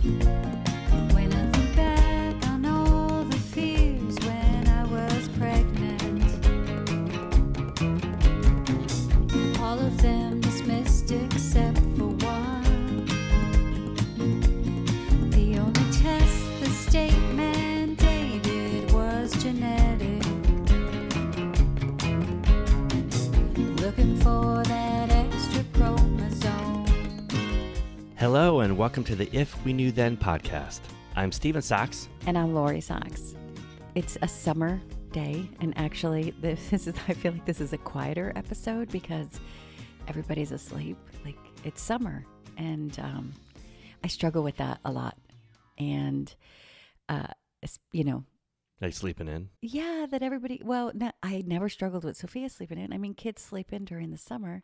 When I think back on all the fears when I was pregnant, all of them dismissed except for one. The only test the state mandated was genetic. Looking for that extra chromosome. Hello and welcome to the If We Knew Then podcast. I'm Stephen Sachs. And I'm Lori Sachs. It's a summer day, and actually, I feel like this is a quieter episode because everybody's asleep. Like, it's summer, and I struggle with that a lot. And, Are you sleeping in? yeah, that everybody, I never struggled with Sophia sleeping in. I mean, kids sleep in during the summer,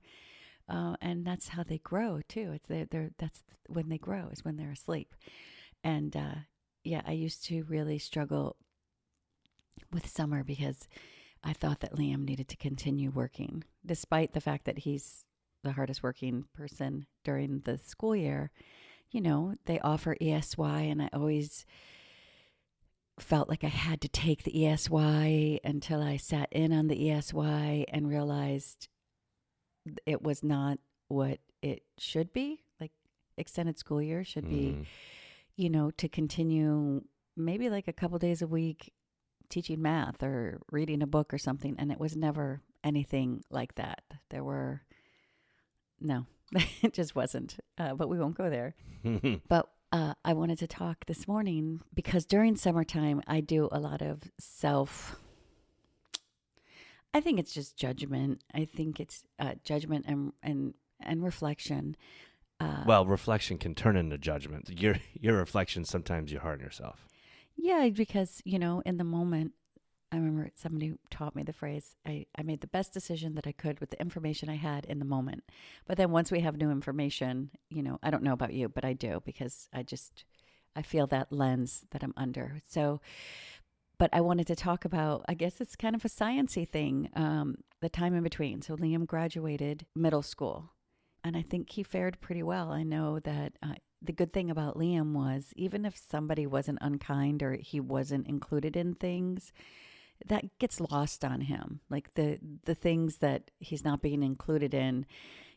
and that's how they grow, too. That's when they grow, is when they're asleep. And, I used to really struggle with summer because I thought that Liam needed to continue working, despite the fact that he's the hardest working person during the school year. You know, they offer ESY, and I always felt like I had to take the ESY until I sat in on the ESY and realized it was not what it should be. Like, extended school year should be, to continue maybe like a couple days a week teaching math or reading a book or something. And it was never anything like that. It just wasn't. But we won't go there. But I wanted to talk this morning because during summertime, I do a lot of I think it's just judgment. I think it's judgment and reflection. Well, reflection can turn into judgment. Your reflection, sometimes you harden yourself. Yeah, because, in the moment, I remember somebody taught me the phrase, I made the best decision that I could with the information I had in the moment. But then once we have new information, I don't know about you, but I do, because I feel that lens that I'm under. So, but I wanted to talk about, I guess it's kind of a sciencey thing, the time in between. So Liam graduated middle school, and I think he fared pretty well. I know that the good thing about Liam was, even if somebody wasn't unkind or he wasn't included in things, that gets lost on him. Like the things that he's not being included in,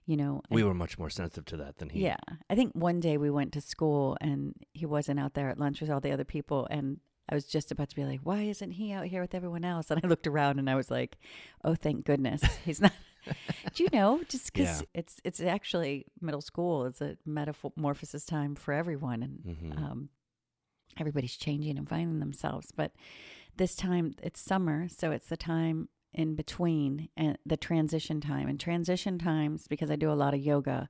We were much more sensitive to that than he. Yeah. I think one day we went to school and he wasn't out there at lunch with all the other people, and I was just about to be like, why isn't he out here with everyone else? And I looked around and I was like, oh, thank goodness he's not. Just because it's actually middle school. It's a metamorphosis time for everyone. And everybody's changing and finding themselves. But this time it's summer, so it's the time in between and the transition time. And transition times, because I do a lot of yoga,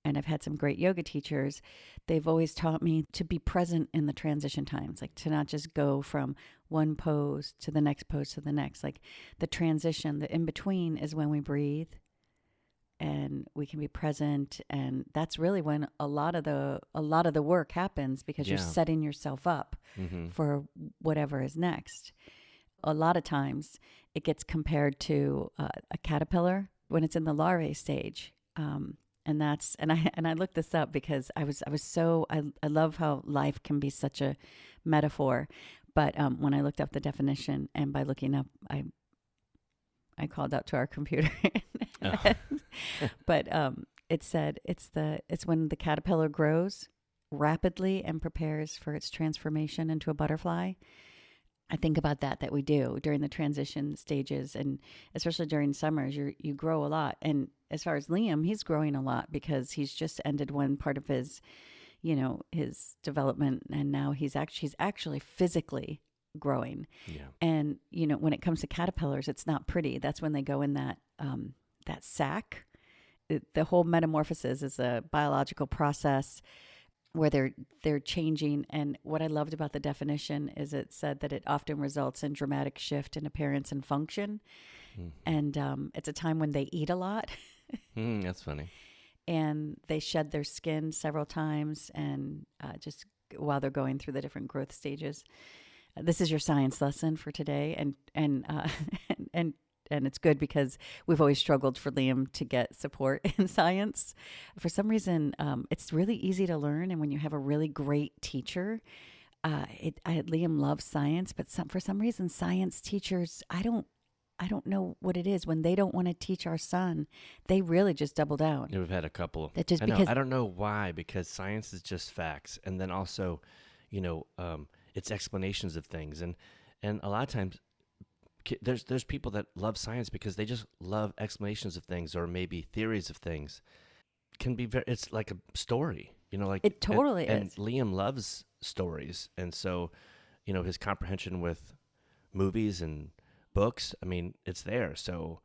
and I've had some great yoga teachers, they've always taught me to be present in the transition times, like to not just go from one pose to the next pose to the next. Like the transition, the in-between is when we breathe and we can be present. And that's really when a lot of the work happens, because you're setting yourself up for whatever is next. A lot of times it gets compared to a caterpillar when it's in the larvae stage. And I looked this up because I love how life can be such a metaphor. But when I looked up the definition, and by looking up, I called out to our computer. But it said it's when the caterpillar grows rapidly and prepares for its transformation into a butterfly. I think about that we do during the transition stages, and especially during summers, you grow a lot. And as far as Liam, he's growing a lot because he's just ended one part of his development, and now he's actually physically growing. Yeah. And when it comes to caterpillars, it's not pretty. That's when they go in that sac. The whole metamorphosis is a biological process where they're changing. And what I loved about the definition is it said that it often results in dramatic shift in appearance and function. And it's a time when they eat a lot. That's funny. And they shed their skin several times, and just while they're going through the different growth stages. This is your science lesson for today, and and it's good because we've always struggled for Liam to get support in science. For some reason, it's really easy to learn, and when you have a really great teacher, Liam loves science, but for some reason, science teachers, I don't know what it is. When they don't want to teach our son, they really just double down. Yeah, we've had a couple. That just I know. because I don't know why, because science is just facts, and then also, it's explanations of things, and a lot of times, there's people that love science because they just love explanations of things or maybe theories of things. Can be it's like a story, like it totally and is. Liam loves stories, and so, his comprehension with movies and books, I mean, it's there. So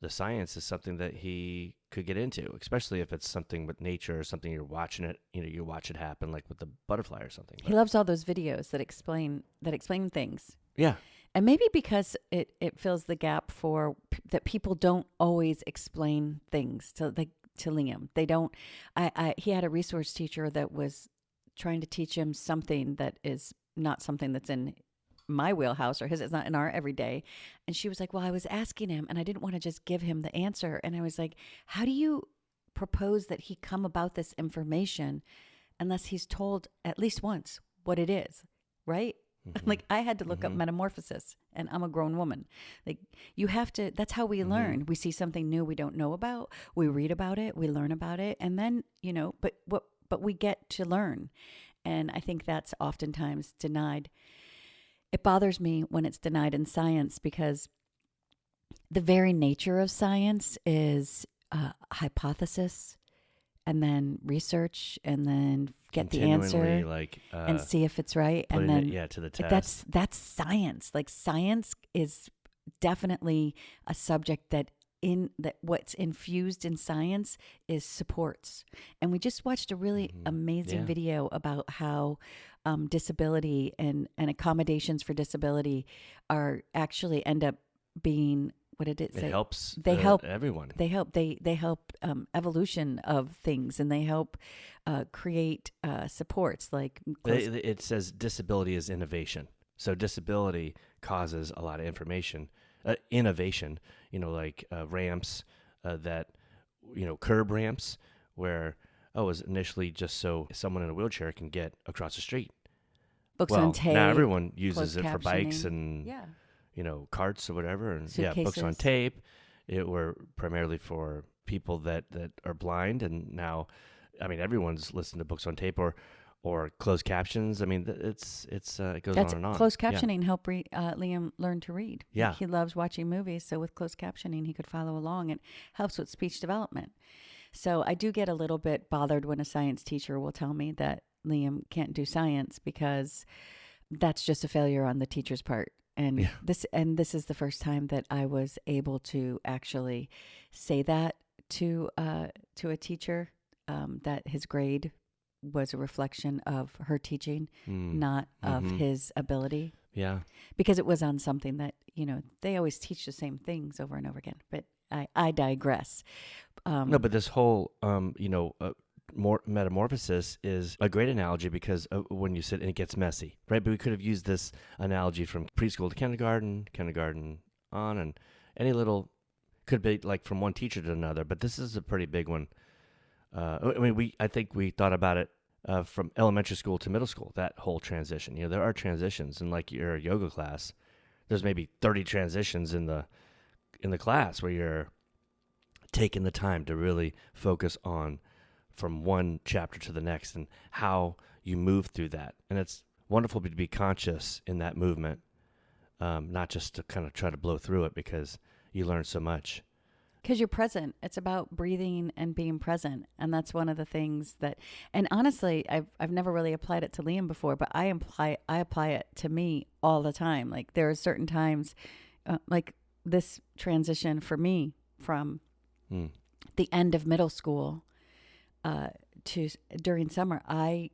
the science is something that he could get into, especially if it's something with nature or something you're watching it, you watch it happen, like with the butterfly or something. He loves all those videos that explain things. Yeah. And maybe because it fills the gap for that people don't always explain things to Liam. They don't. He had a resource teacher that was trying to teach him something that is not something that's in my wheelhouse or his. It's not in our everyday. And she was like, well, I was asking him and I didn't want to just give him the answer. And I was like, how do you propose that he come about this information unless he's told at least once what it is, right? Mm-hmm. Like I had to look up metamorphosis, and I'm a grown woman. Like you have to, that's how we learn. We see something new we don't know about, we read about it, we learn about it, and then, but we get to learn. And I think that's oftentimes denied. It bothers me when it's denied in science because the very nature of science is hypothesis and then research and then get the answer and see if it's right. And then to the test. That's science. Like science is definitely a subject that what's infused in science is supports. And we just watched a really amazing video about how disability and accommodations for disability are actually end up being, what did it say? It helps. They help everyone. They help. They help evolution of things, and they help create supports. Like it says disability is innovation. So disability causes a lot of innovation. Like ramps that curb ramps where it was initially just so someone in a wheelchair can get across the street. Books on tape. Now everyone uses it for bikes and yeah. Carts or whatever, and Suitcases. books on tape. It were primarily for people that are blind, and now, I mean, everyone's listening to books on tape or closed captions. I mean, it goes on and on. Closed captioning helped Liam learn to read. Yeah, he loves watching movies, so with closed captioning, he could follow along. It helps with speech development. So I do get a little bit bothered when a science teacher will tell me that Liam can't do science because that's just a failure on the teacher's part. And this is the first time that I was able to actually say that to a teacher, that his grade was a reflection of her teaching, not of his ability. Yeah. Because it was on something that, they always teach the same things over and over again. But I digress. No, but this whole, more metamorphosis is a great analogy because when you sit and it gets messy, right? But we could have used this analogy from preschool to kindergarten on, and any little could be like from one teacher to another. But this is a pretty big one. I think we thought about it from elementary school to middle school. That whole transition. There are transitions, and like your yoga class, there's maybe 30 transitions in the class where you're taking the time to really focus on from one chapter to the next and how you move through that. And it's wonderful to be conscious in that movement, not just to kind of try to blow through it, because you learn so much. Because you're present. It's about breathing and being present. And that's one of the things that, and honestly, I've never really applied it to Liam before, but I apply it to me all the time. Like there are certain times, like this transition for me from the end of middle school to during summer, I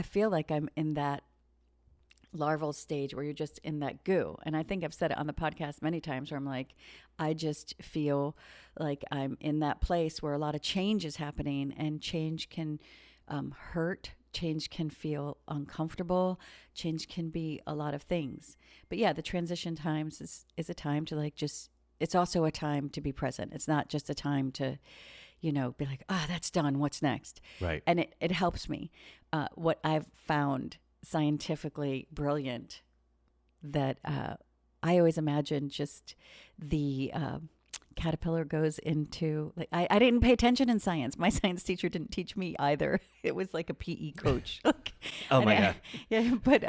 feel like I'm in that larval stage where you're just in that goo. And I think I've said it on the podcast many times where I'm like, I just feel like I'm in that place where a lot of change is happening, and change can hurt. Change can feel uncomfortable. Change can be a lot of things. But yeah, the transition times is a time to like just it's also a time to be present. It's not just a time to, be like, that's done. What's next? Right. And it helps me. What I've found scientifically brilliant that I always imagine just the caterpillar goes into, like, I didn't pay attention in science. My science teacher didn't teach me either. It was like a PE coach. Oh my God. Yeah, but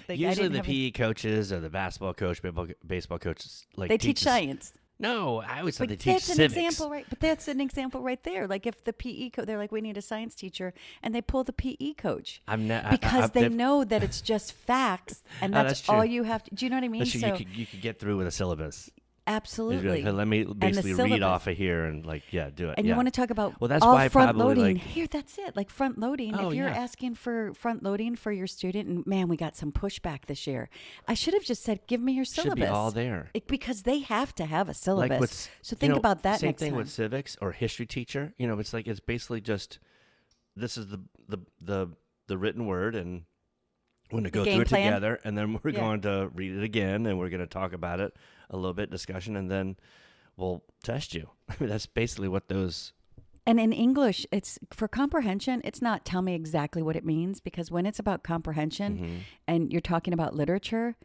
like, Usually the PE coaches or the basketball coach, baseball coaches, like they teach science. No, I always thought But they teach that's an civics. example, right? But that's an example right there. Like if the PE coach, they're like, we need a science teacher, and they pull the PE coach because they know that it's just facts, and that's all you have to. Do you know what I mean? So you could get through with a syllabus. Absolutely. Like, let me basically read off of here and do it. And you want to talk about that's all why front probably loading. Here, that's it. Like front loading. Oh, if you're asking for front loading for your student, and man, we got some pushback this year. I should have just said, give me your syllabus. Should be all there. Because they have to have a syllabus. So think about that same next time. Same thing with civics or history teacher. It's basically just, this is the written word, and we're going to go through it together, and then we're going to read it again, and we're going to talk about it a little bit, discussion, and then we'll test you. I mean, that's basically what those... And in English, it's for comprehension, it's not tell me exactly what it means, because when it's about comprehension and you're talking about literature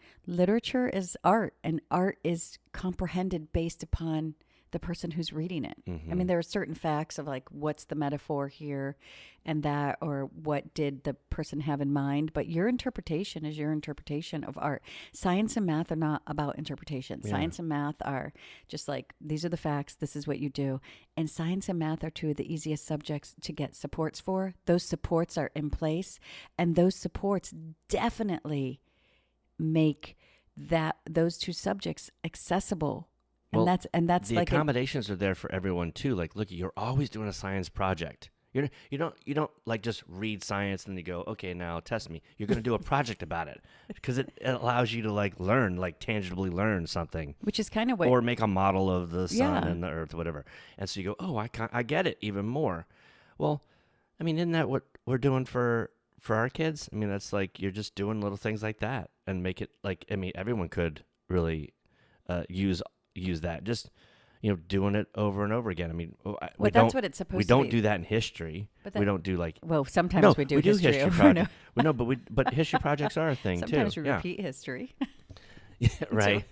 is art, and art is comprehended based upon the person who's reading it. I mean, there are certain facts of like, what's the metaphor here and that, or what did the person have in mind? But your interpretation is your interpretation of art. Science and math are not about interpretation. Yeah. Science and math are just like, these are the facts. This is what you do. And science and math are two of the easiest subjects to get supports for. Those supports are in place, and those supports definitely make those two subjects accessible. And that's the like accommodations are there for everyone too. Like, look, you're always doing a science project. You don't like just read science and then you go, okay, now test me. You're going to do a project about it because it allows you to learn, tangibly learn something, which is kind of what, or make a model of the sun and the earth, whatever. And so you go, oh, I get it even more. Well, I mean, isn't that what we're doing for our kids? I mean, that's like, you're just doing little things like that and make it everyone could really use that, just doing it over and over again. I mean, that's what it's supposed to be. We don't do that in history. We don't do sometimes we do history over and over. But history projects are a thing sometimes too. We repeat history. Yeah, right.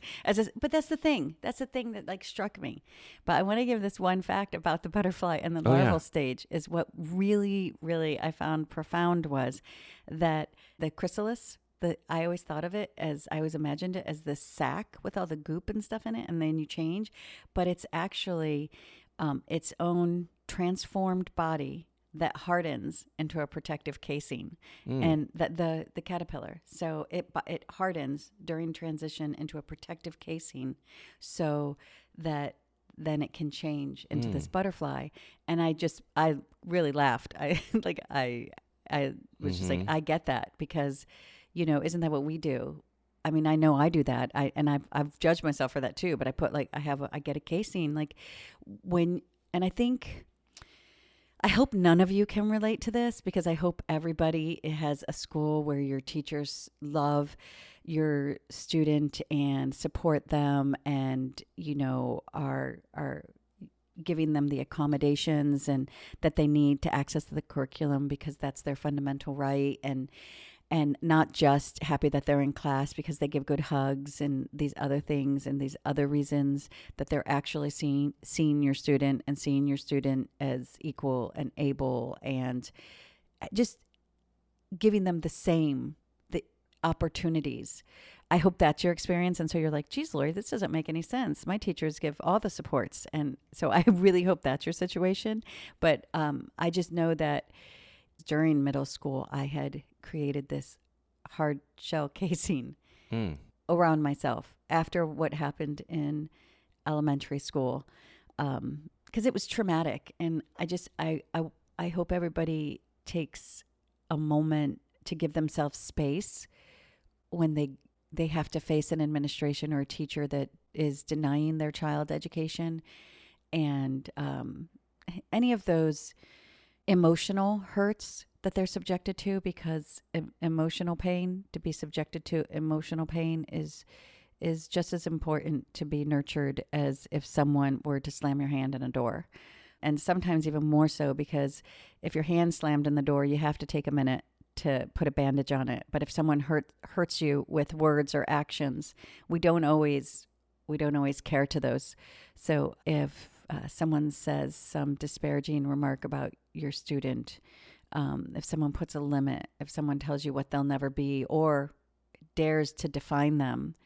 But that's the thing. That's the thing that struck me. But I want to give this one fact about the butterfly and the larval stage. Is what really, really I found profound was that the chrysalis. I always thought of it as, I always imagined it as this sack with all the goop and stuff in it, and then you change. But it's actually its own transformed body that hardens into a protective casing, and that the caterpillar. So it hardens during transition into a protective casing, so that then it can change into this butterfly. And I really laughed. I was just like, I get that, because isn't that what we do? I mean, I know I do that. I've judged myself for that too, but I put I get a casing and I hope none of you can relate to this, because I hope everybody has a school where your teachers love your student and support them, and, are giving them the accommodations and that they need to access the curriculum, because that's their fundamental right. And not just happy that they're in class because they give good hugs and these other things and these other reasons, that they're actually seeing your student and seeing your student as equal and able, and just giving them the opportunities. I hope that's your experience. And so you're like, geez, Lori, this doesn't make any sense. My teachers give all the supports. And so I really hope that's your situation. But I just know that during middle school, I had created this hard shell casing around myself after what happened in elementary school, because it was traumatic. And I hope everybody takes a moment to give themselves space when they have to face an administration or a teacher that is denying their child education, and any of those emotional hurts that they're subjected to, because emotional pain, to be subjected to emotional pain is is just as important to be nurtured as if someone were to slam your hand in a door. And sometimes even more so, because if your hand slammed in the door, you have to take a minute to put a bandage on it. But if someone hurts you with words or actions, we don't always care to those. So if someone says some disparaging remark about your student, if someone puts a limit, if someone tells you what they'll never be or dares to define them,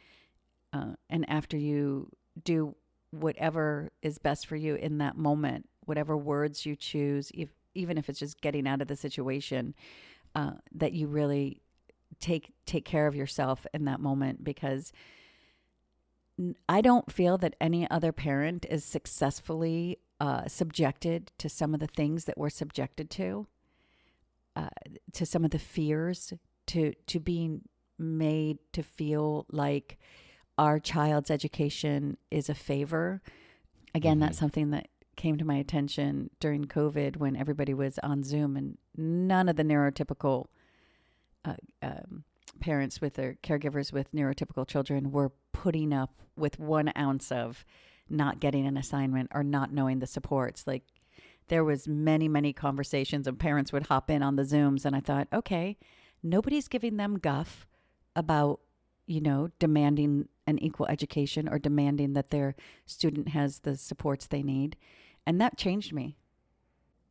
and after you do whatever is best for you in that moment, whatever words you choose, even if it's just getting out of the situation, that you really take care of yourself in that moment, because I don't feel that any other parent is successfully subjected to some of the things that we're subjected to some of the fears, to being made to feel like our child's education is a favor. Again, that's something that came to my attention during COVID when everybody was on Zoom, and none of the neurotypical parents with their caregivers with neurotypical children were putting up with 1 ounce of not getting an assignment or not knowing the supports. Like, there was many conversations, and parents would hop in on the Zooms, and I thought, okay, nobody's giving them guff about, demanding an equal education or demanding that their student has the supports they need. And that changed me.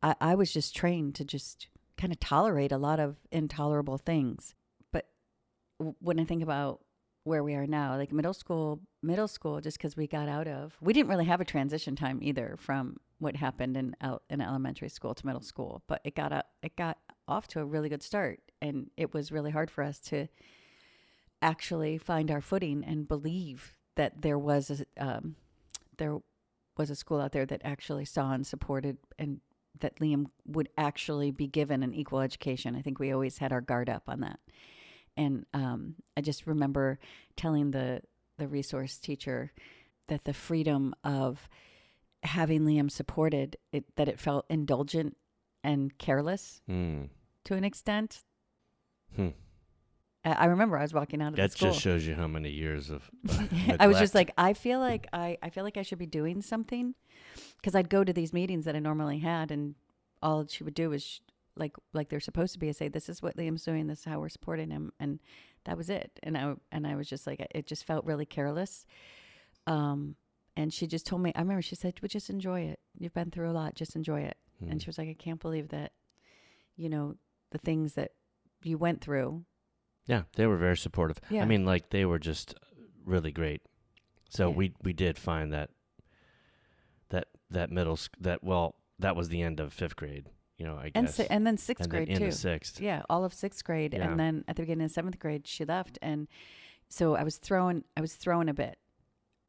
I was just trained to just kind of tolerate a lot of intolerable things. But when I think about where we are now, like middle school, just because we didn't really have a transition time either from what happened in elementary school to middle school, but it got off to a really good start. And it was really hard for us to actually find our footing and believe that there was a school out there that actually saw and supported, and that Liam would actually be given an equal education. I think we always had our guard up on that. And I just remember telling the resource teacher that the freedom of having Liam supported, that it felt indulgent and careless to an extent. I remember I was walking out of the school. That just shows you how many years of I was just like, I feel like I should be doing something, because I'd go to these meetings that I normally had, and all she would do was like they're supposed to be, say, this is what Liam's doing, this is how we're supporting him, and that was it. And I was just like, it just felt really careless. And she just told me, I remember she said, well, just enjoy it. You've been through a lot, just enjoy it. And she was like, I can't believe that, the things that you went through. Yeah, they were very supportive. Yeah. I mean, like, they were just really great. So we did find that that was the end of 5th grade, I guess. And then 6th grade too. too. Into 6th. Yeah, all of 6th grade. Yeah. And then at the beginning of 7th grade, she left. And so I was thrown a bit.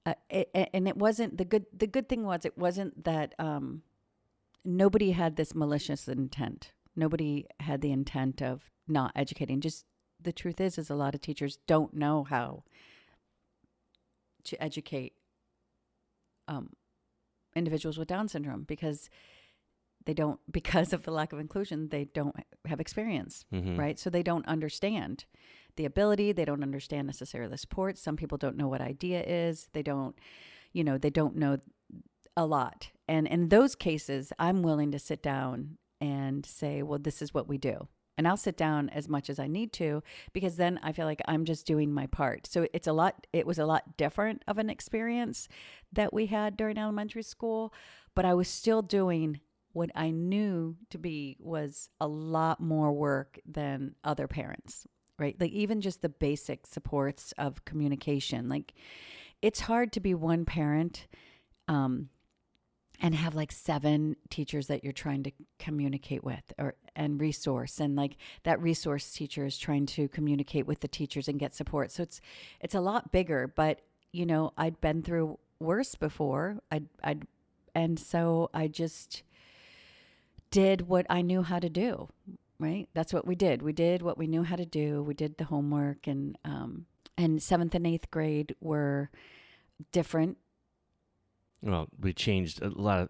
And it wasn't, the good thing was, it wasn't that nobody had this malicious intent. Nobody had the intent of not educating. Just the truth is a lot of teachers don't know how to educate individuals with Down syndrome, because of the lack of inclusion, they don't have experience, right? So they don't understand the ability. They don't understand necessarily the support. Some people don't know what IDEA is. They don't know a lot. And in those cases, I'm willing to sit down and say, well, this is what we do. And I'll sit down as much as I need to, because then I feel like I'm just doing my part. So it was a lot different of an experience that we had during elementary school, but I was still doing what I knew to be was a lot more work than other parents, right? Like, even just the basic supports of communication. Like, it's hard to be one parent and have like 7 teachers that you're trying to communicate with and resource. And like, that resource teacher is trying to communicate with the teachers and get support. So it's a lot bigger, but I'd been through worse before. And so I just did what I knew how to do, right? That's what we did. We did what we knew how to do. We did the homework, and 7th and 8th grade were different. Well, we changed a lot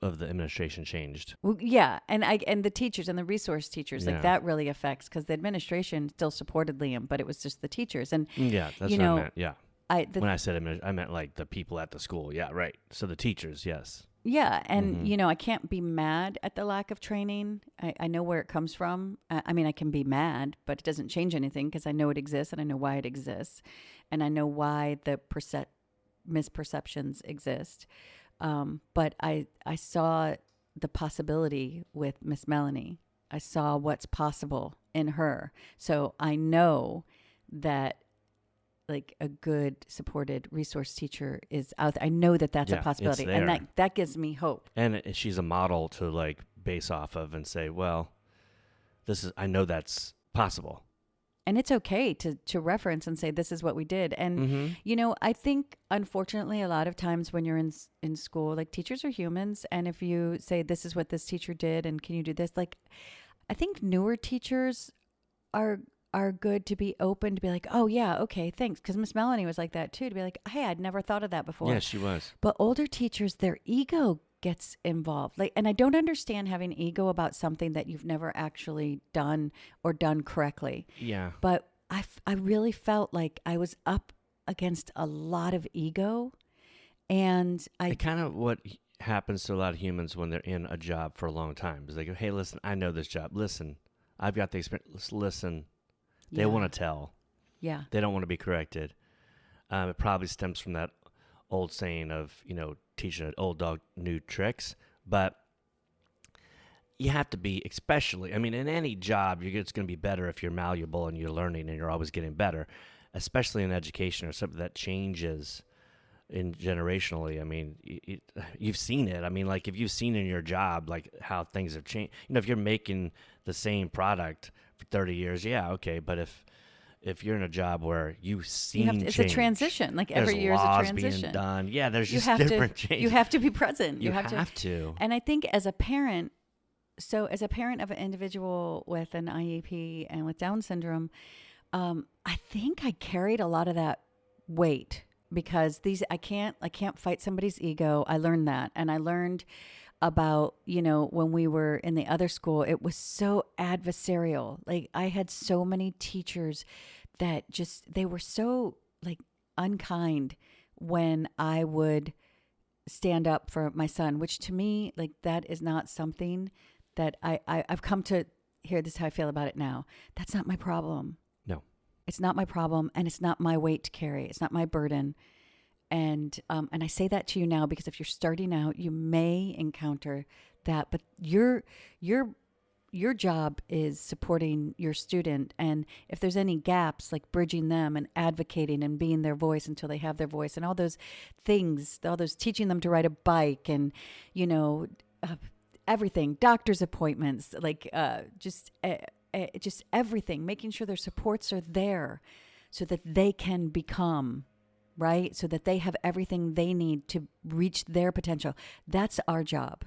of the administration changed. Well, yeah, and the teachers and the resource teachers, like, that really affects, because the administration still supported Liam, but it was just the teachers. And yeah, that's what I meant. Yeah. When I said I meant like the people at the school. Yeah, right. So the teachers, yes. Yeah. And, you know, I can't be mad at the lack of training. I know where it comes from. I mean, I can be mad, but it doesn't change anything because I know it exists and I know why it exists. And I know why the misperceptions exist. But I saw the possibility with Miss Melanie. I saw what's possible in her. So I know that like a good supported resource teacher is out there. I know that that's a Yeah, possibility. it's And there. that gives me hope. And she's a model to like base off of and say, well, I know that's possible. And it's okay to reference and say, this is what we did. And, you know, I think, unfortunately, a lot of times when you're in school, like teachers are humans. And if you say, this is what this teacher did, and can you do this? Like, I think newer teachers are good to be open to be like, oh, yeah, okay, thanks. Because Miss Melanie was like that, too, to be like, hey, I'd never thought of that before. Yeah, she was. But older teachers, their ego gets involved. Like, and I don't understand having ego about something that you've never actually done or done correctly. Yeah. But I really felt like I was up against a lot of ego. And It kind of what happens to a lot of humans when they're in a job for a long time. Is they go, hey, listen, I know this job. Listen, I've got the experience. Listen. They want to tell. Yeah. They don't want to be corrected. It probably stems from that old saying of, you know, teaching an old dog new tricks. But you have to be, especially, I mean, in any job, it's going to be better if you're malleable and you're learning and you're always getting better, especially in education or something that changes generationally. I mean, you've seen it. I mean, like if you've seen in your job, like how things have changed, you know, if you're making the same product for 30 years, yeah, okay. But if you're in a job where you've seen it's change, a transition. Like there's every year is a laws transition. being done. Yeah, there's You just have different to, changes. you have to be present. You have to. And I think as a parent, so as a parent of an individual with an IEP and with Down syndrome, I think I carried a lot of that weight because I can't fight somebody's ego. I learned that. And I learned about, you know, when we were in the other school, it was so adversarial. Like I had so many teachers that they were so like unkind when I would stand up for my son, which to me, like that is not something that I've come to hear. This is how I feel about it now. That's not my problem. No. It's not my problem, and it's not my weight to carry. It's not my burden. And I say that to you now because if you're starting out, you may encounter that. But your job is supporting your student, and if there's any gaps, like bridging them and advocating and being their voice until they have their voice, and all those things, all those teaching them to ride a bike, and you know, everything, doctor's appointments, like just everything, making sure their supports are there so that they can become, right? So that they have everything they need to reach their potential. That's our job.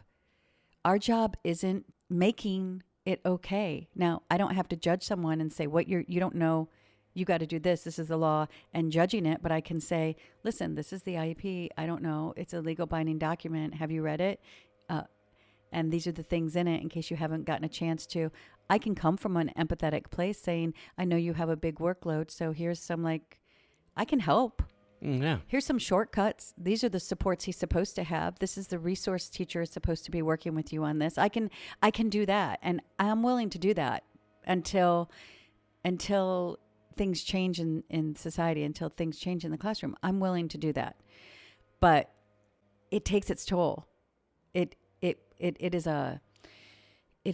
Our job isn't making it okay. Now, I don't have to judge someone and say, you don't know, you got to do this. This is the law, and judging it. But I can say, listen, this is the IEP. I don't know. It's a legal binding document. Have you read it? And these are the things in it in case you haven't gotten a chance to. I can come from an empathetic place saying, I know you have a big workload. So here's some I can help. Yeah. Here's some shortcuts. These are the supports he's supposed to have. This is the resource teacher is supposed to be working with you on this. I can do that. And I'm willing to do that until things change in society, until things change in the classroom. I'm willing to do that. But it takes its toll. It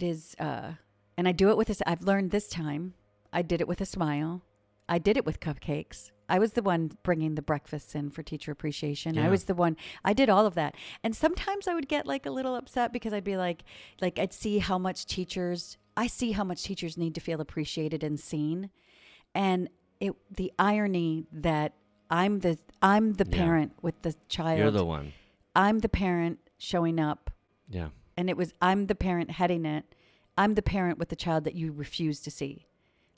is, and I do it with this. I've learned this time. I did it with a smile. I did it with cupcakes. I was the one bringing the breakfasts in for teacher appreciation. Yeah. I was the one, I did all of that. And sometimes I would get like a little upset because I'd be like I'd see how much teachers need to feel appreciated and seen. And the irony that I'm the parent with the child. You're the one. I'm the parent showing up. Yeah. And I'm the parent heading it. I'm the parent with the child that you refuse to see.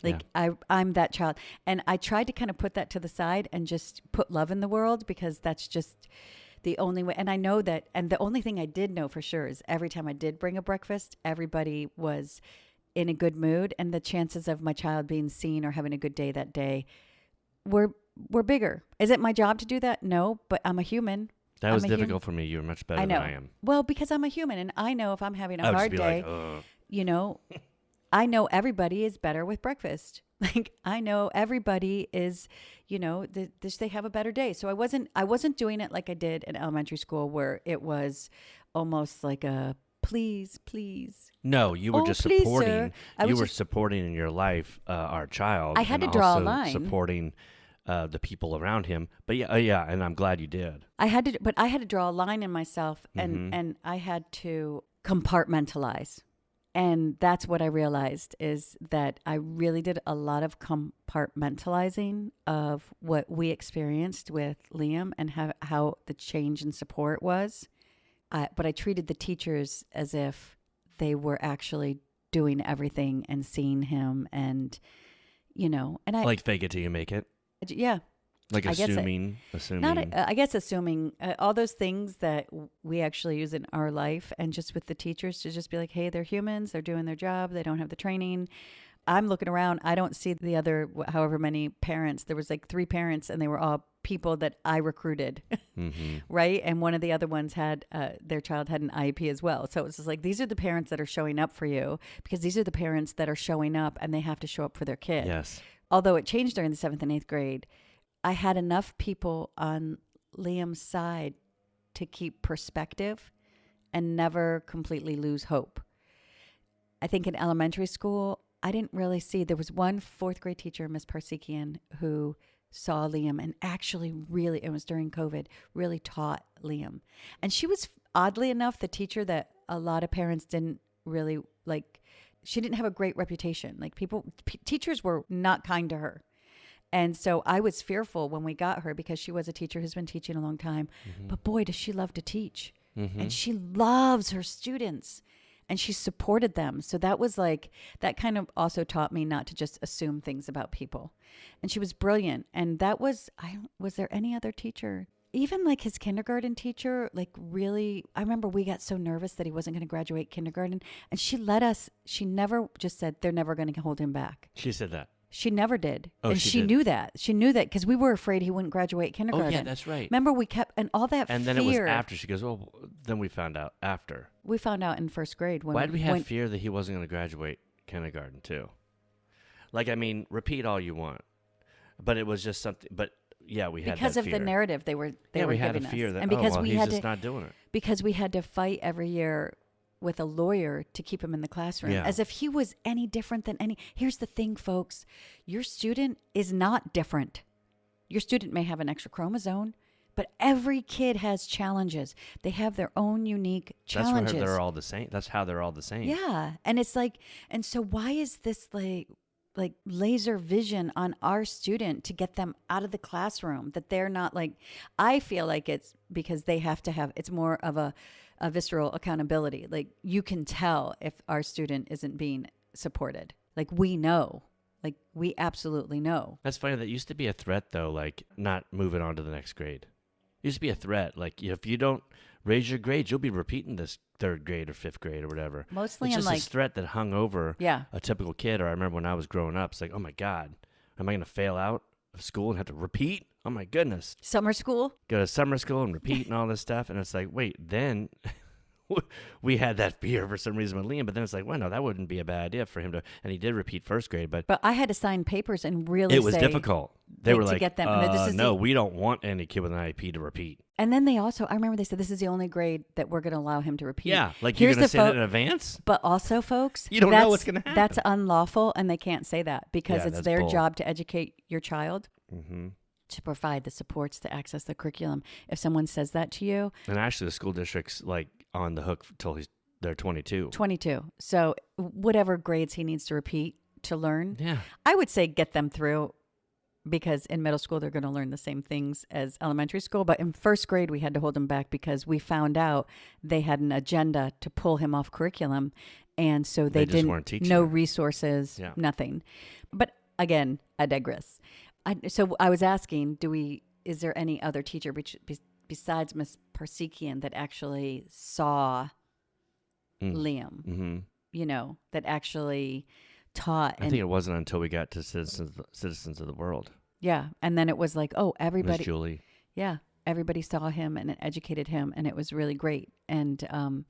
Like I'm that child. And I tried to kind of put that to the side and just put love in the world because that's just the only way. And I know that, and the only thing I did know for sure is every time I did bring a breakfast, everybody was in a good mood, and the chances of my child being seen or having a good day that day were we're bigger. Is it my job to do that? No, but I'm a human. That was I'm a difficult for me. You were much better I know. than I am. Well, because I'm a human and I know if I'm having a I would just hard be day, like, ugh. you know, I know everybody is better with breakfast. Like I know everybody is, you know, they have a better day. So I wasn't doing it like I did in elementary school where it was almost like a please. No, you were Oh, just please, supporting. sir. I You was were just- supporting in your life our child. I had and to draw a also line. supporting the people around him. But yeah, and I'm glad you did. I had to draw a line in myself and I had to compartmentalize. And that's what I realized is that I really did a lot of compartmentalizing of what we experienced with Liam and how the change in support was. But I treated the teachers as if they were actually doing everything and seeing him and, you know, and I Like fake it till you make it. yeah. Like I guess assuming. I guess assuming all those things that we actually use in our life and just with the teachers to just be like, hey, they're humans. They're doing their job. They don't have the training. I'm looking around. I don't see the other, however many parents. There was like 3 parents and they were all people that I recruited. Right. And one of the other ones had their child had an IEP as well. So it's just like, these are the parents that are showing up for you because these are the parents that are showing up and they have to show up for their kid. Yes. Although it changed during the 7th and 8th grade. I had enough people on Liam's side to keep perspective and never completely lose hope. I think in elementary school, I didn't really see. There was one 4th grade teacher, Miss Parsekian, who saw Liam and actually really, it was during COVID, really taught Liam. And she was, oddly enough, the teacher that a lot of parents didn't really like. She didn't have a great reputation. Like teachers were not kind to her. And so I was fearful when we got her because she was a teacher who's been teaching a long time. But boy, does she love to teach. And she loves her students and she supported them. So that was like, that kind of also taught me not to just assume things about people. And she was brilliant. And that was, was there any other teacher? Even like his kindergarten teacher, like really, I remember we got so nervous that he wasn't going to graduate kindergarten. And she let us, she never just said, they're never going to hold him back. She said that. She never did. Oh, and she she did. knew that. She knew that because we were afraid he wouldn't graduate kindergarten. Oh, yeah, that's right. Remember, we kept, and all that And fear. then it was after. She goes, oh, then we found out after. We found out in 1st grade. Why did we have fear that he wasn't going to graduate kindergarten, too? Like, I mean, repeat all you want. But it was just something, but yeah, we had because that of fear. the narrative they were we giving had a us. fear that, and because well, we he's had just to, not doing it. because we had to fight every year with a lawyer to keep him in the classroom Yeah. as if he was any different than any. Here's the thing, folks. Your student is not different. Your student may have an extra chromosome, but every kid has challenges. They have their own unique challenges. That's why they're all the same. That's how they're all the same. Yeah. And it's like, and so why is this like laser vision on our student to get them out of the classroom that they're not like, I feel like it's because they have to have, it's more of a visceral accountability. Like you can tell if our student isn't being supported. Like we know, like we absolutely know. That's funny. That used to be a threat, though, like not moving on to the next grade. It used to be a threat. Like if you don't raise your grades, you'll be repeating this 3rd grade or 5th grade or whatever. Mostly it's in just like, this threat that hung over yeah. a typical kid. Or I remember when I was growing up, it's like, oh my God, am I going to fail out of school and have to repeat? Oh my goodness. Summer school. Go to summer school and repeat and all this stuff. And it's like, wait, then we had that fear for some reason with Liam, but then it's like, well, no, that wouldn't be a bad idea for him to, and he did repeat 1st grade, but I had to sign papers and really it was say, difficult. They were to like, get them. No, this is no, the- we don't want any kid with an IEP to repeat. And then they also, I remember they said, this is the only grade that we're going to allow him to repeat. Yeah, like you're Here's going to the send it in advance? But also, folks, You don't know what's gonna happen. That's unlawful, and they can't say that because Yeah, it's that's their bull. job to educate your child, Mm-hmm. to provide the supports to access the curriculum. If someone says that to you, And actually, the school district's like on the hook till they're 22. 22. So whatever grades he needs to repeat to learn, Yeah. I would say get them through. Because in middle school, they're going to learn the same things as elementary school. But in 1st grade, we had to hold him back because we found out they had an agenda to pull him off curriculum. And so They just didn't, weren't teaching no him. resources, Yeah. nothing. But again, I digress. So I was asking, is there any other teacher besides Miss Parsekian that actually saw Liam, Mm-hmm. you know, that actually taught? I think it wasn't until we got to Citizens of the World. Yeah. And then it was like, oh, Miss everybody, Julie. yeah, everybody saw him and it educated him, and it was really great. And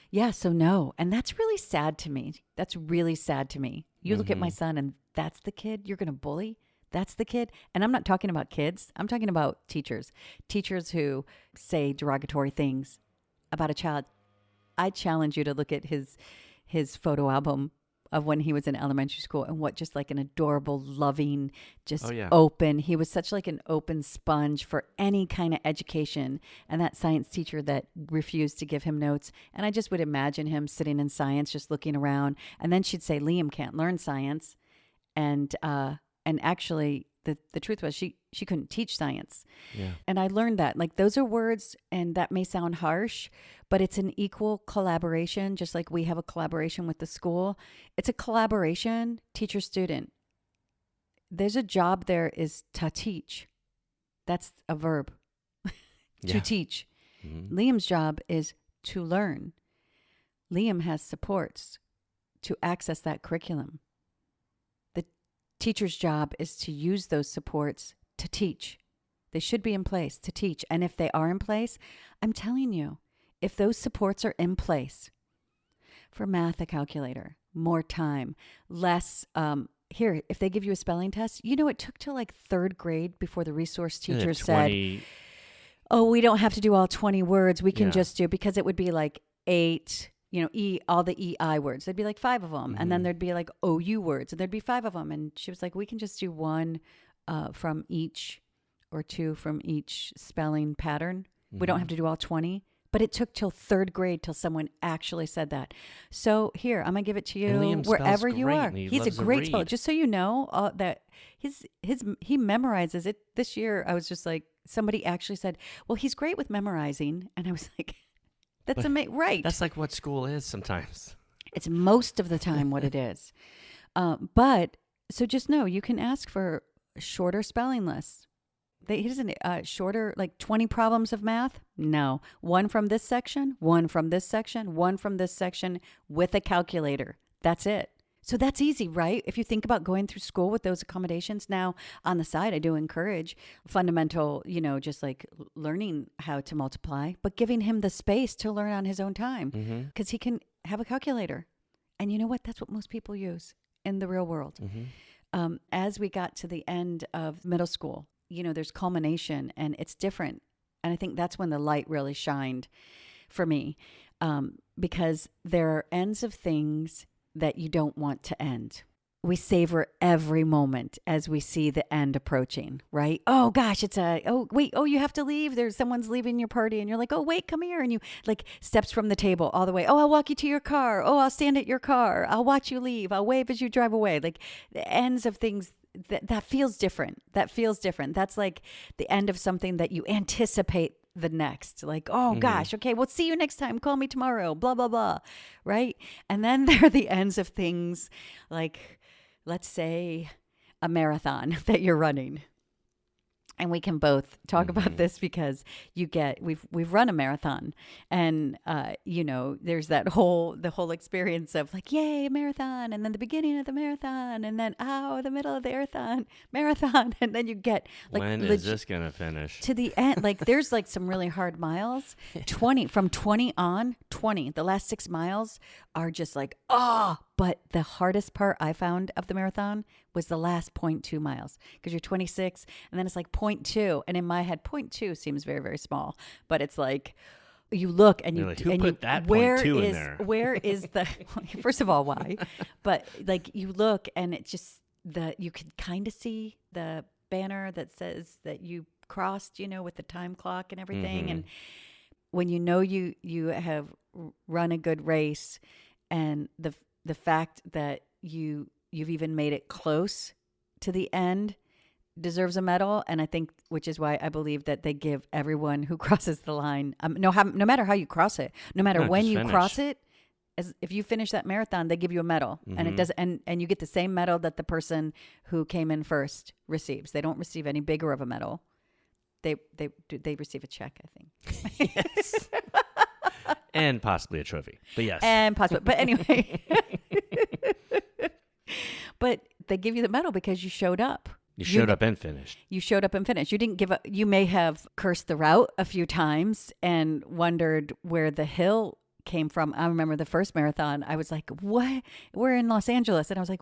yeah, so no. And that's really sad to me. That's really sad to me. You look at my son and that's the kid you're going to bully? That's the kid? And I'm not talking about kids. I'm talking about teachers. Teachers who say derogatory things about a child. I challenge you to look at his photo album of when he was in elementary school, and what just like an adorable, loving, just open. He was such like an open sponge for any kind of education. And that science teacher that refused to give him notes. And I just would imagine him sitting in science, just looking around. And then she'd say, Liam can't learn science. And actually the truth was she couldn't teach science. Yeah. And I learned that, like, those are words, and that may sound harsh, but it's an equal collaboration, just like we have a collaboration with the school. It's a collaboration, teacher student. There's a job there is to teach. That's a verb. To teach. Mm-hmm. Liam's job is to learn. Liam has supports to access that curriculum. Teacher's job is to use those supports to teach. They should be in place to teach. And if they are in place, I'm telling you, if those supports are in place for math, a calculator, more time, less, here, if they give you a spelling test, it took till like third grade before the resource teacher said, oh, we don't have to do all 20 words. We can just do, because it would be like 8, all the EI words. There'd be like 5 of them. Mm-hmm. And then there'd be like OU words, and there'd be 5 of them. And she was like, we can just do 1 from each, or 2 from each spelling pattern. Mm-hmm. We don't have to do all 20. But it took till third grade till someone actually said that. So here, I'm going to give it to you wherever you are. He's a great speller. Just so you know, that he memorizes it. This year, I was just like, somebody actually said, well, he's great with memorizing. And I was like, that's amazing. Right. That's like what school is sometimes. It's most of the time what it is. But so just know, you can ask for shorter spelling lists. He doesn't shorter, like 20 problems of math. No, 1 from this section, 1 from this section, 1 from this section with a calculator. That's it. So that's easy, right? If you think about going through school with those accommodations. Now, on the side, I do encourage fundamental, just like learning how to multiply, but giving him the space to learn on his own time, because he can have a calculator. And you know what? That's what most people use in the real world. Mm-hmm. As we got to the end of middle school, there's culmination, and it's different. And I think that's when the light really shined for me, because there are ends of things that you don't want to end. We savor every moment as we see the end approaching, right? Oh gosh, you have to leave. Someone's leaving your party, and you're like, oh wait, come here. And you like steps from the table all the way. Oh, I'll walk you to your car. Oh, I'll stand at your car. I'll watch you leave. I'll wave as you drive away. Like the ends of things that feels different. That feels different. That's like the end of something that you anticipate the next, like, oh gosh, okay, we'll see you next time, call me tomorrow, blah blah blah, right? And then there are the ends of things, like, let's say a marathon that you're running. And we can both talk about this, because we've run a marathon, and there's the whole experience of like, yay, a marathon, and then the beginning of the marathon, and then the middle of the marathon, and then you get like, when is this gonna finish? To the end. Like there's like some really hard miles. 20 the last 6 miles are just like, but the hardest part I found of the marathon was the last 0.2 miles, because you're 26 and then it's like 0.2. And in my head, 0.2 seems very, very small, but it's like, you look and like, who put that 0.2 in there? Where is the, first of all, why? But like you look and it just, you can kind of see the banner that says that you crossed, with the time clock and everything. Mm-hmm. And when you have run a good race, and the fact that you've even made it close to the end deserves a medal. And I think, which is why I believe that they give everyone who crosses the line, no matter how you cross it, no matter when you cross it, if you finish that marathon, they give you a medal. Mm-hmm. And it does, and you get the same medal that the person who came in first receives. They don't receive any bigger of a medal. They receive a check, I think. Yes. And possibly a trophy, but yes. But anyway. But they give you the medal because you showed up. You showed up and finished. You showed up and finished. You didn't give up. You may have cursed the route a few times and wondered where the hill came from. I remember the first marathon. I was like, what? We're in Los Angeles. And I was like,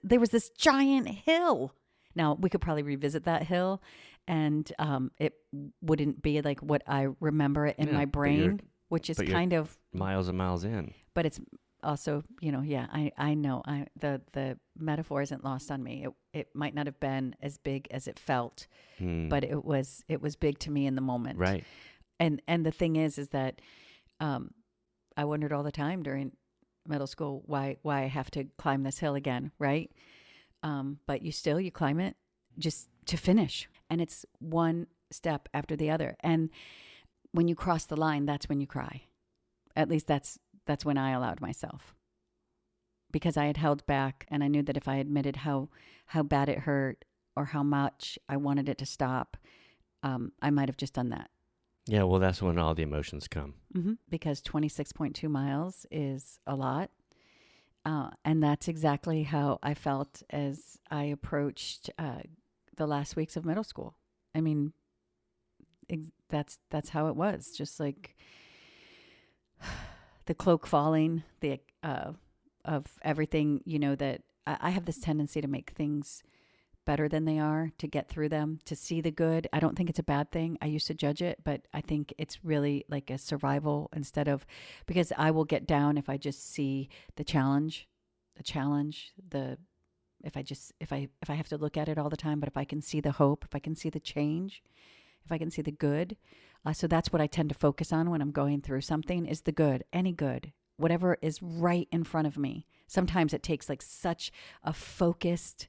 there was this giant hill. Now, we could probably revisit that hill and it wouldn't be like what I remember it in my brain, which is kind of miles and miles in. But it's also, I know the metaphor isn't lost on me. It might not have been as big as it felt, but it was big to me in the moment. Right. And the thing is that I wondered all the time during middle school why I have to climb this hill again, right? But you climb it just to finish, and it's one step after the other. And when you cross the line, that's when you cry. At least that's when I allowed myself, because I had held back, and I knew that if I admitted how bad it hurt or how much I wanted it to stop, I might have just done that. Yeah, well, that's when all the emotions come. Mm-hmm. Because 26.2 miles is a lot. And that's exactly how I felt as I approached the last weeks of middle school. I mean, that's how it was. Just like the cloak falling, of everything, that I have this tendency to make things better than they are, to get through them, to see the good. I don't think it's a bad thing. I used to judge it, but I think it's really like a survival because I will get down if I just see the challenge, if I have to look at it all the time, but if I can see the hope, if I can see the change, if I can see the good. So that's what I tend to focus on when I'm going through something, is the good, any good, whatever is right in front of me. Sometimes it takes like such a focused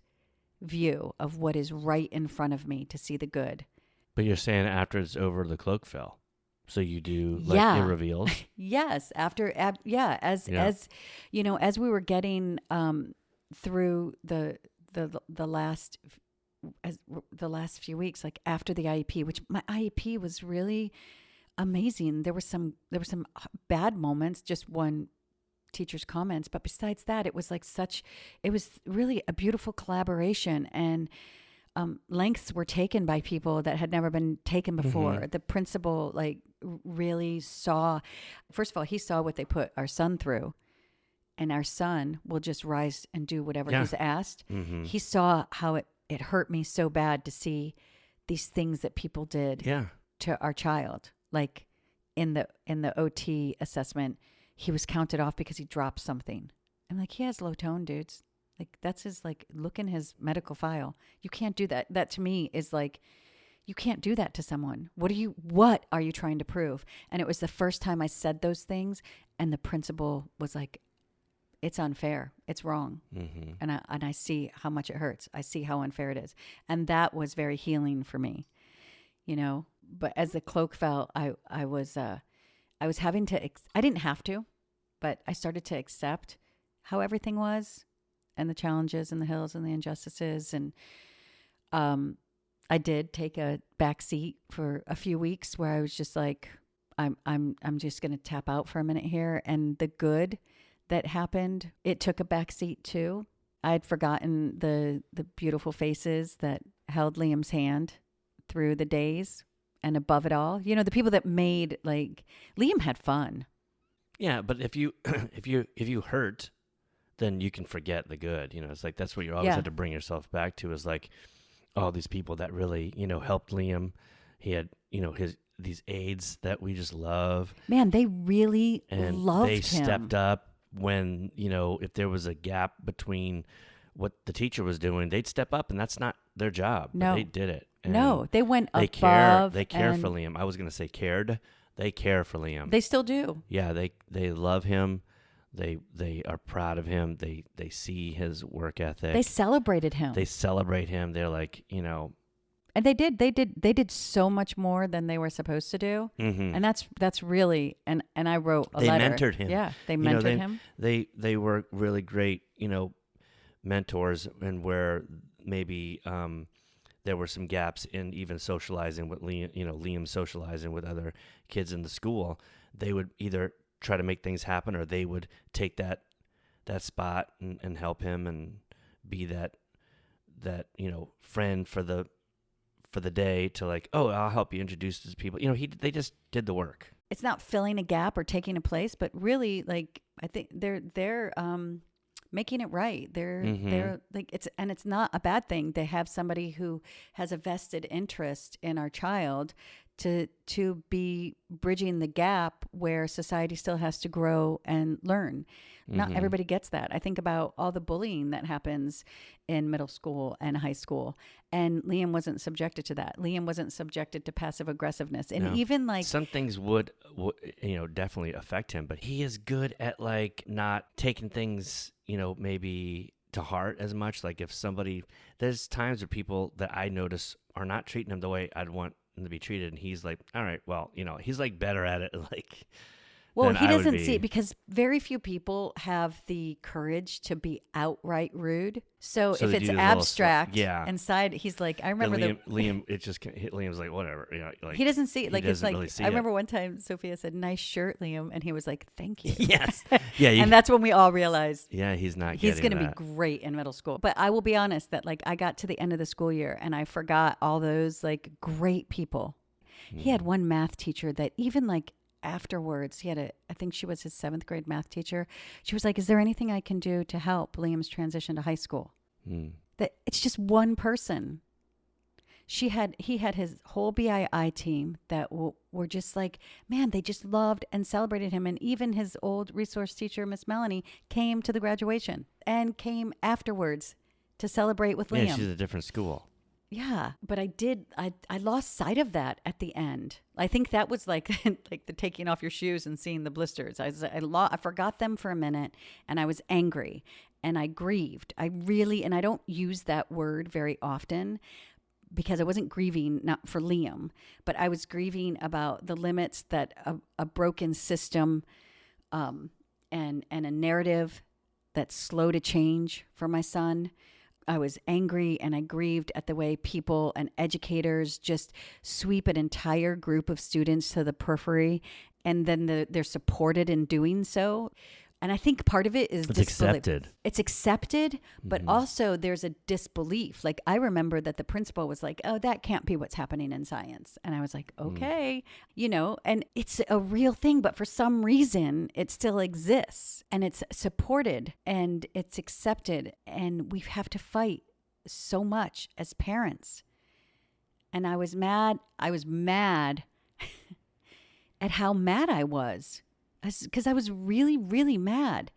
view of what is right in front of me to see the good. But you're saying after it's over, the cloak fell. So you do it reveals. Yes. As we were getting through the last few weeks, like after the IEP, which my IEP was really amazing. There were some bad moments, just one teacher's comments, but besides that, it was really a beautiful collaboration, and lengths were taken by people that had never been taken before. Mm-hmm. The principal really saw, first of all, he saw what they put our son through, and our son will just rise and do whatever he's asked. Mm-hmm. He saw how it hurt me so bad to see these things that people did to our child. Like in the OT assessment, he was counted off because he dropped something. I'm like, he has low tone, dudes. Like, that's his, look in his medical file. You can't do that. That to me is you can't do that to someone. What are you trying to prove? And it was the first time I said those things, and the principal was like, it's unfair. It's wrong. Mm-hmm. And I see how much it hurts. I see how unfair it is. And that was very healing for me, But as the cloak fell, I was having to, I didn't have to, but I started to accept how everything was, and the challenges and the hills and the injustices. And I did take a back seat for a few weeks where I was just like, I'm just going to tap out for a minute here. And the good that happened, it took a back seat too. I'd forgotten the beautiful faces that held Liam's hand through the days. And above it all, the people that made, Liam had fun. Yeah, but if you hurt, then you can forget the good. It's like that's what you always have to bring yourself back to, is all these people that really, helped Liam. He had, these aides that we just love. Man, they really loved him. They stepped up when, if there was a gap between what the teacher was doing, they'd step up, and that's not their job. No. But they did it. And no, they went they above. They care for Liam. I was going to say cared. They care for Liam. They still do. Yeah, they love him. They are proud of him. They see his work ethic. They celebrated him. They celebrate him. They're like, And they did so much more than they were supposed to do. Mm-hmm. And that's really, and I wrote a letter. They mentored him. Yeah, they mentored him. They were really great, mentors, and where maybe there were some gaps in even socializing with Liam socializing with other kids in the school. They would either try to make things happen, or they would take that spot and help him and be that, friend for the day to like, oh, I'll help you introduce to people. They just did the work. It's not filling a gap or taking a place, but really, like, I think they're making it right. They're like, it's not a bad thing. They have somebody who has a vested interest in our child to be bridging the gap where society still has to grow and learn. Not everybody gets that. I think about all the bullying that happens in middle school and high school, and Liam wasn't subjected to that. Liam wasn't subjected to passive aggressiveness, and even like some things would definitely affect him, but he is good at like not taking things maybe to heart as much. Like if there's times where people that I notice are not treating him the way I'd want him to be treated, and he's like, all right, well, he's like better at it, like. Well, he doesn't see it because very few people have the courage to be outright rude. So if it's abstract, inside, he's like, I remember Liam. Liam's like, whatever. Like he doesn't see it. Like it's like really I remember one time Sophia said, "Nice shirt, Liam," and he was like, "Thank you." Yes. Yeah. And that's when we all realized, yeah, he's not. He's going to be great in middle school. But I will be honest that like I got to the end of the school year and I forgot all those like great people. He had one math teacher that even like. Afterwards, I think she was his 7th grade math teacher. She was like, is there anything I can do to help Liam's transition to high school? That it's just one person. He had his whole BII team that were just like, man, they just loved and celebrated him. And even his old resource teacher, Miss Melanie, came to the graduation and came afterwards to celebrate with Liam. Yeah, she's at a different school. Yeah, but I lost sight of that at the end. I think that was like like the taking off your shoes and seeing the blisters. I forgot them for a minute, and I was angry and I grieved. And I don't use that word very often because I wasn't grieving not for Liam, but I was grieving about the limits that a broken system and a narrative that's slow to change for my son. I was angry and I grieved at the way people and educators just sweep an entire group of students to the periphery, and then they're supported in doing so. And I think part of it is it's accepted. It's accepted, but also there's a disbelief. Like I remember that the principal was like, "Oh, that can't be what's happening in science." And I was like, "Okay." And it's a real thing, but for some reason it still exists and it's supported and it's accepted, and we have to fight so much as parents. And I was mad at how mad I was. Because I was really, really mad.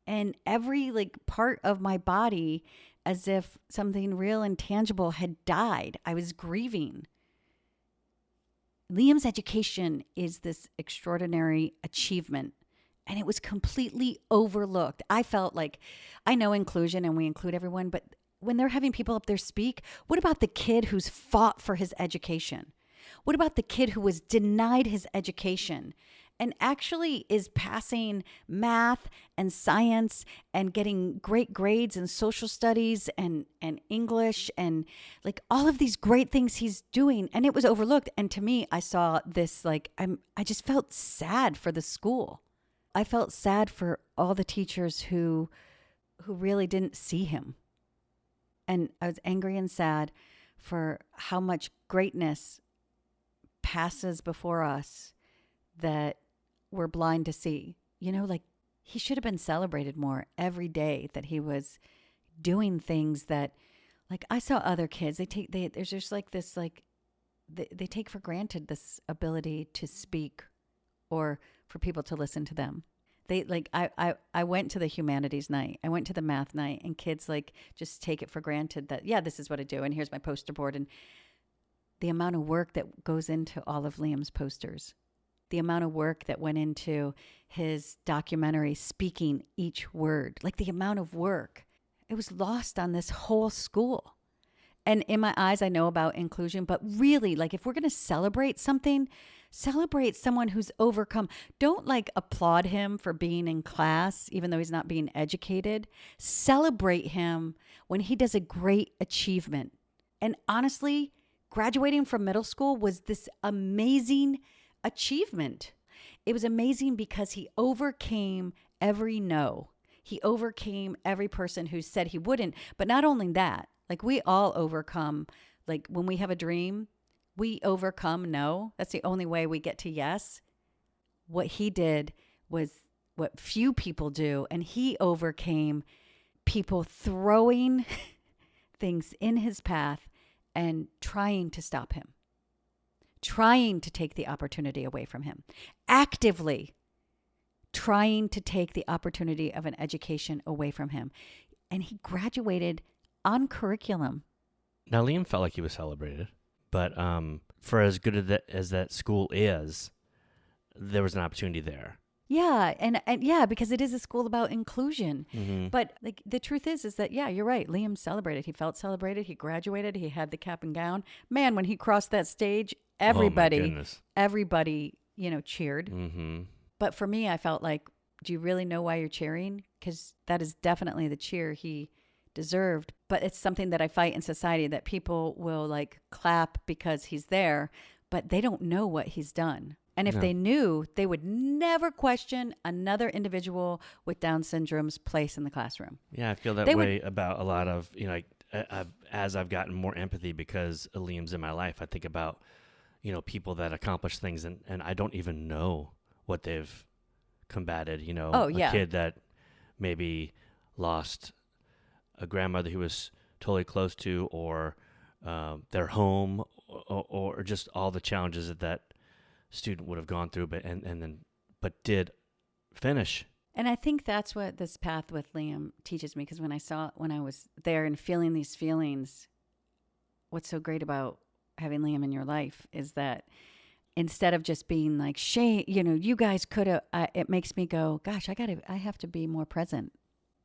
And every like part of my body, as if something real and tangible had died. I was grieving. Liam's education is this extraordinary achievement, and it was completely overlooked. I felt like, I know inclusion and we include everyone, but when they're having people up there speak, what about the kid who's fought for his education? What about the kid who was denied his education and actually is passing math and science and getting great grades in social studies and English and like all of these great things he's doing, and it was overlooked? And to me, I saw this like I just felt sad for the school. I felt sad for all the teachers who really didn't see him. And I was angry and sad for how much greatness passes before us that we're blind to see. Like he should have been celebrated more every day that he was doing things that, like, I saw other kids, there's just like this, like they take for granted this ability to speak or for people to listen to them. They like, I went to the humanities night, I went to the math night, and kids like just take it for granted that, yeah, this is what I do. And here's my poster board. And the amount of work that goes into all of Liam's posters, the amount of work that went into his documentary, speaking each word, like the amount of work, it was lost on this whole school. And in my eyes, I know about inclusion, but really, like, if we're going to celebrate something, celebrate someone who's overcome. Don't like applaud him for being in class, even though he's not being educated. Celebrate him when he does a great achievement. And honestly, graduating from middle school was this amazing achievement. It was amazing because he overcame every no. He overcame every person who said he wouldn't. But not only that, Like we all overcome, like when we have a dream, we overcome no. That's the only way we get to yes. What he did was what few people do. And he overcame people throwing things in his path and trying to stop him, trying to take the opportunity away from him, actively trying to take the opportunity of an education away from him. And he graduated on curriculum. Now, Liam felt like he was celebrated, but for as good as that school is, there was an opportunity there. Yeah, and yeah, because it is a school about inclusion. Mm-hmm. But like the truth is that, yeah, you're right. Liam celebrated. He felt celebrated. He graduated. He had the cap and gown. Man, when he crossed that stage, everybody, cheered. Mm-hmm. But for me, I felt like, do you really know why you're cheering? Because that is definitely the cheer he deserved. But it's something that I fight in society, that people will like clap because he's there, but they don't know what he's done. And if they knew, they would never question another individual with Down syndrome's place in the classroom. Yeah, I feel that way about a lot of, as I've gotten more empathy because Liam's in my life, I think about, people that accomplish things and I don't even know what they've combated, a kid that maybe lost a grandmother he was totally close to, or their home, or just all the challenges that student would have gone through, but did finish. And I think that's what this path with Liam teaches me, because when I was there and feeling these feelings, what's so great about having Liam in your life is that instead of just being like, shame, you guys could have, it makes me go, gosh, I have to be more present.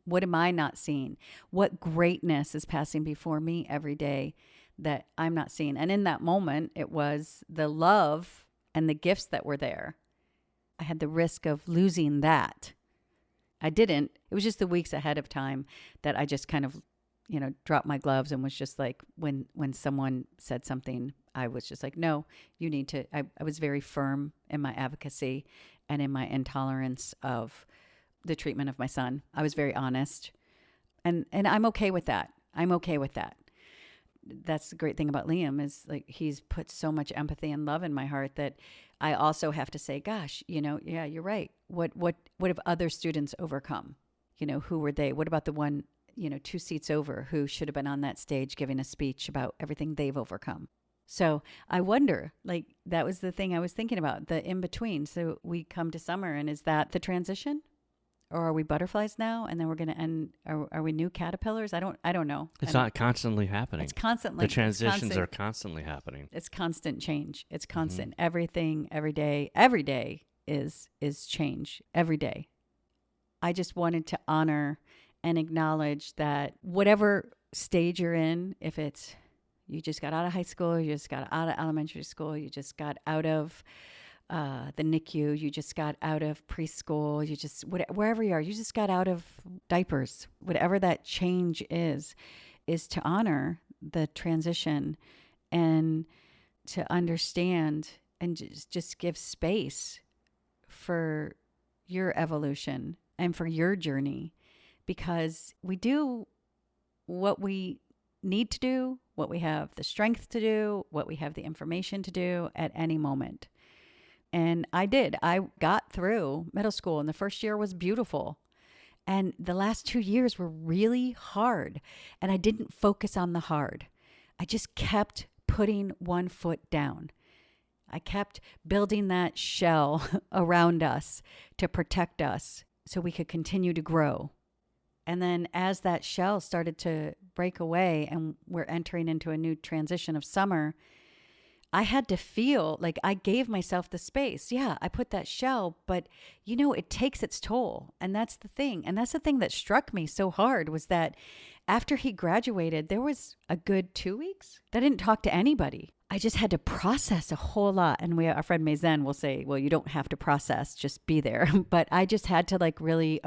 What am I not seeing? What greatness is passing before me every day that I'm not seeing? And in that moment, it was the love and the gifts that were there. I had the risk of losing that. I didn't. It was just the weeks ahead of time that I just kind of, dropped my gloves and was just like, when someone said something, I was just like, no, you need to. I was very firm in my advocacy and in my intolerance of the treatment of my son. I was very honest. And I'm okay with that. I'm okay with that. That's the great thing about Liam, is like he's put so much empathy and love in my heart that I also have to say, gosh, yeah, you're right. What have other students overcome? Who were they? What about the one, 2 seats over who should have been on that stage giving a speech about everything they've overcome? So I wonder, like, that was the thing I was thinking about, the in between. So we come to summer, and is that the transition? Or are we butterflies now, and then we're going to end? Are we new caterpillars? I don't know. It's not constantly happening. It's constantly. The transitions are constantly happening. It's constant change. It's constant. Mm-hmm. Everything, every day is change. Every day. I just wanted to honor and acknowledge that whatever stage you're in, if it's you just got out of high school, you just got out of elementary school, you just got out of the NICU, you just got out of preschool, you just, wherever you are, you just got out of diapers, whatever that change is to honor the transition and to understand and just give space for your evolution and for your journey, because we do what we need to do, what we have the strength to do, what we have the information to do at any moment. And I did. I got through middle school, and the first year was beautiful. And the last 2 years were really hard. And I didn't focus on the hard. I just kept putting one foot down. I kept building that shell around us to protect us so we could continue to grow. And then as that shell started to break away and we're entering into a new transition of summer, I had to feel like I gave myself the space. Yeah, I put that shell, but it takes its toll. And that's the thing. And that's the thing that struck me so hard, was that after he graduated, there was a good 2 weeks that I didn't talk to anybody. I just had to process a whole lot. And our friend Mazen will say, well, you don't have to process, just be there. But I just had to like really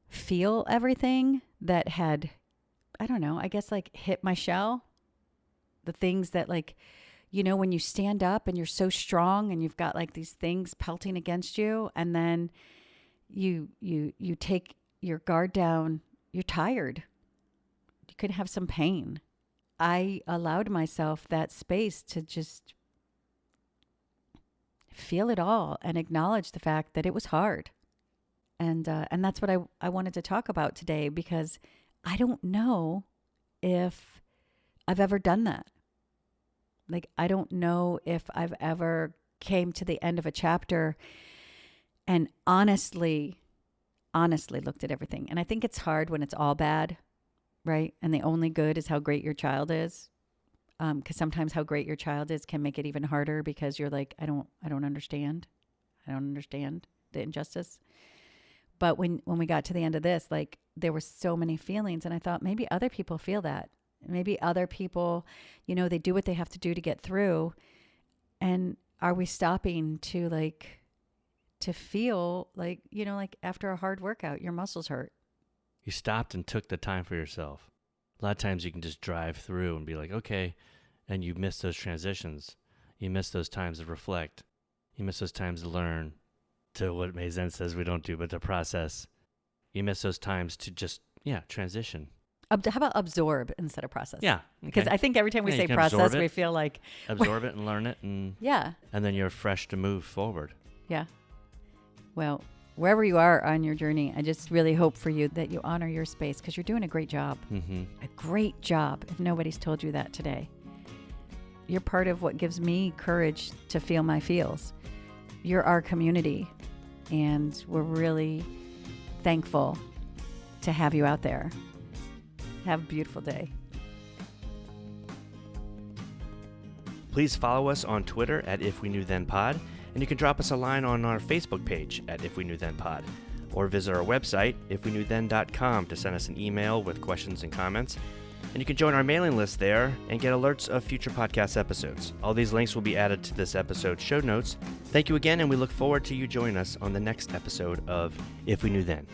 feel everything that had, I don't know, I guess like hit my shell. The things that like, when you stand up and you're so strong and you've got like these things pelting against you, and then you take your guard down, you're tired. You could have some pain. I allowed myself that space to just feel it all and acknowledge the fact that it was hard. And that's what I wanted to talk about today, because I don't know if I've ever done that. Like, I don't know if I've ever came to the end of a chapter and honestly looked at everything. And I think it's hard when it's all bad, right? And the only good is how great your child is. Because sometimes how great your child is can make it even harder, because you're like, I don't understand. I don't understand the injustice. But when we got to the end of this, like, there were so many feelings, and I thought maybe other people feel that. Maybe other people, they do what they have to do to get through. And are we stopping to feel like, like after a hard workout, your muscles hurt? You stopped and took the time for yourself. A lot of times you can just drive through and be like, okay, and you miss those transitions. You miss those times to reflect. You miss those times to learn, to what Meizen says we don't do, but to process. You miss those times to just, transition. How about absorb instead of process? Yeah. Okay. Because I think every time we say process, we feel like... Absorb it and learn it. And then you're fresh to move forward. Yeah. Well, wherever you are on your journey, I just really hope for you that you honor your space, because you're doing a great job. Mm-hmm. A great job, if nobody's told you that today. You're part of what gives me courage to feel my feels. You're our community, and we're really thankful to have you out there. Have a beautiful day. Please follow us on Twitter at If We Knew Then Pod, and you can drop us a line on our Facebook page at If We Knew Then Pod, or visit our website, ifweknewthen.com, to send us an email with questions and comments. And you can join our mailing list there and get alerts of future podcast episodes. All these links will be added to this episode's show notes. Thank you again, and we look forward to you joining us on the next episode of If We Knew Then.